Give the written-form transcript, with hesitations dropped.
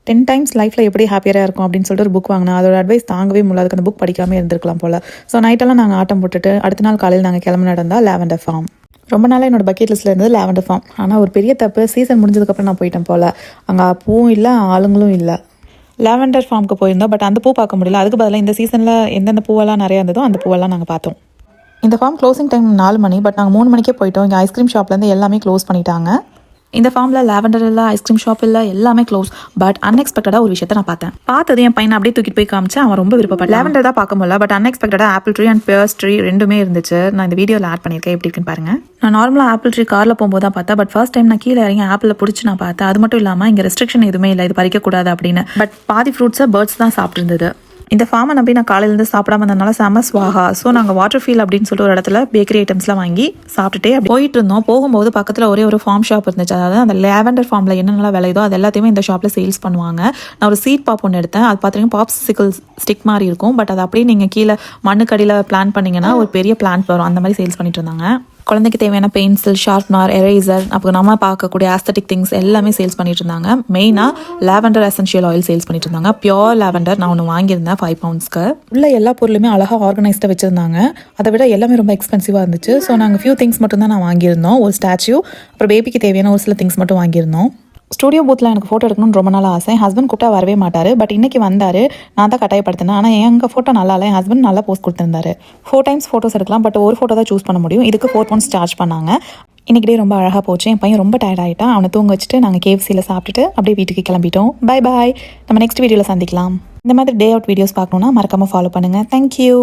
10 times லைஃப்பில் எப்படி ஹாப்பியாக இருக்கும் அப்படின்னு சொல்லிட்டு ஒரு புக் வாங்கினேன். அதோட அட்வைஸ் தாங்கவே முடியல. அதுக்கு அந்த புக் படிக்காமல் இருந்திருக்கலாம் போல். ஸோ நைட்டெல்லாம் நாங்கள் ஆட்டம் போட்டுட்டு அடுத்த நாள் காலையில் நாங்கள் கிளம்பி நடந்தால் லாவெண்டர் ஃபார்ம். ரொம்ப நாளாக என்னோட பக்கெட் லிஸ்ட்டில் இருந்தது லாவெண்டர் ஃபார்ம். ஆனால் ஒரு பெரிய தப்பு, சீசன் முடிஞ்சதுக்கப்புறம் நான் போயிட்டேன் போல். அங்கே பூவும் இல்லை, ஆளுங்களும் இல்லை. லாவெண்டர் ஃபார்முக்கு போயிருந்தோம், பட் அந்த பூ பார்க்க முடியல. அதுக்கு பதிலாக இந்த சீசனில் எந்தெந்த பூவெல்லாம் நிறையா இருந்ததோ அந்த பூவெல்லாம் நாங்கள் பார்த்தோம். இந்த ஃபார்ம் க்ளோசிங் டைம் 4 மணி, பட் நாங்கள் 3 மணிக்கே போயிட்டோம். இங்கே ஐஸ்கிரீம் ஷாப்லேருந்து எல்லாமே க்ளோஸ் பண்ணிட்டாங்க. இந்த ஃபார்மில் லாவெண்டர் இல்லை, ஐஸ்கிரீம் ஷாப் இல்லை, எல்லாமே க்ளோஸ். பட் அன்எக்ஸ்பெக்டடாக ஒரு விஷயத்தை நான் பார்த்தது என் பையனை அப்படியே தூக்கிட்டு போய் காமிச்சு அவன் ரொம்ப விருப்பப்பட்டான். லாவெண்டர் தான் பார்க்க முடியல, பட் அன்எக்ஸ்பெக்டடாக apple tree and pears tree ரெண்டுமே இருந்துச்சு. நான் இந்த வீடியோவில் ஆட் பண்ணியிருக்கேன், எப்படி இருக்குன்னு பாருங்க. நான் நார்மலாக ஆப்பிள் ட்ரீ காரில் போகும்போது தான் பார்த்தேன், பட் ஃபர்ஸ்ட் டைம் நான் கீழே இறங்கி ஆப்பிள் பிடிச்சி நான் பார்த்தேன். அது மட்டும் இல்லாமல் இங்கே ரெஸ்ட்ரிக்ஷன் எதுவுமே இல்லை, இது பறிக்கக்கூடாது அப்படின்னு. பட் பாதி ஃப்ரூட்ஸை பேர்ட்ஸ் தான் சாப்பிட்டுருந்தது. இந்த ஃபார்மை நம்பி நான் காலையிலேருந்து சாப்பிடாம இருந்ததுனால செம ஸ்வாகா. ஸோ நாங்கள் வாட்டர் ஃபீல் அப்படின்னு சொல்லிட்டு ஒரு இடத்துல பேக்கரி ஐட்டம்ஸ்லாம் வாங்கி சாப்பிட்டுட்டே அப்படி போயிட்டு இருந்தோம். போகும்போது பக்கத்தில் ஒரே ஒரு ஃபார்ம் ஷாப் இருந்துச்சு. அதாவது அந்த லாவெண்டர் ஃபார்மில் என்னென்னலாம் விளையுதோ அது எல்லாத்தையுமே இந்த ஷாப்பில் சேல்ஸ் பண்ணுவாங்க. நான் ஒரு சீட் பாப் ஒன்று எடுத்தேன். அது பார்த்தீங்கன்னா பாப்சிக்கல் ஸ்டிக் மாதிரி இருக்கும். பட் அது அப்படியே நீங்கள் கீழே மண்ணுக்கடியில் பிளான் பண்ணிங்கன்னா ஒரு பெரிய பிளான்ட் வரும். அந்த மாதிரி சேல்ஸ் பண்ணிட்டு இருந்தாங்க. குழந்தைக்கு தேவையான பென்சில், ஷார்ப்னர், எரேசர், அப்புறம் நம்ம பார்க்கக்கூடிய ஆஸ்தட்டிக் திங்ஸ் எல்லாமே சேல்ஸ் பண்ணிட்டு இருந்தாங்க. மெயினாக லாவெண்டர் எசென்ஷியல் ஆயில் சேல்ஸ் பண்ணிட்டு இருந்தாங்க. பியோர் லாவெண்டர் நான் ஒன்று வாங்கியிருந்தேன் 5 பவுண்ட்ஸ்க்கு. உள்ள எல்லா பொருளுமே அழகாக ஆர்கனைஸ்டாக வச்சுருந்தாங்க. அதை விட எல்லாமே ரொம்ப எக்ஸ்பென்சிவாக இருந்துச்சு. ஸோ நாங்கள் ஃபியூ திங்ஸ் மட்டும் தான் நான் வாங்கியிருந்தோம். ஒரு ஸ்டாச்சு, அப்புறம் பேபிக்கு தேவையான ஒரு சில திங்ஸ் மட்டும் வாங்கியிருந்தோம். ஸ்டூடியோ பூத்தில் எனக்கு ஃபோட்டோ எடுக்கணும்னு ரொம்ப நாள் ஆசை. என் ஹஸ்பண்ட் கூப்பிட்டா வரவே மாட்டார். பட் இன்றைக்கி வந்தார். நான் தான் கட்டாயப்படுத்தினேன். ஆனால் எங்கள் ஃபோட்டோ நல்லா இல்லை, என் ஹஸ்பண்ட் நல்லா போஸ்ட் கொடுத்துருந்தாரு. 4 டைம்ஸ் ஃபோட்டோஸ் எடுக்கலாம், பட் ஒரு ஃபோட்டோ தான் சூஸ் பண்ண முடியும். இதுக்கு 4 pounds சார்ஜ் பண்ணாங்க. இன்றைக்கி டே ரொம்ப அழகாக போச்சு. என் பையன் ரொம்ப டயர்ட் ஆகிட்டான். அவனை தூங்க வச்சுட்டு நாங்கள் KFCயில் சாப்பிட்டுட்டு அப்படியே வீட்டுக்கு கிளம்பிட்டோம். Bye bye. நம்ம நெக்ஸ்ட் வீடியோவில் சந்திக்கலாம். இந்த மாதிரி டே அவுட் வீடியோஸ் பார்க்கணுன்னா மறக்காமல் ஃபாலோ பண்ணுங்கள். தேங்க்யூ.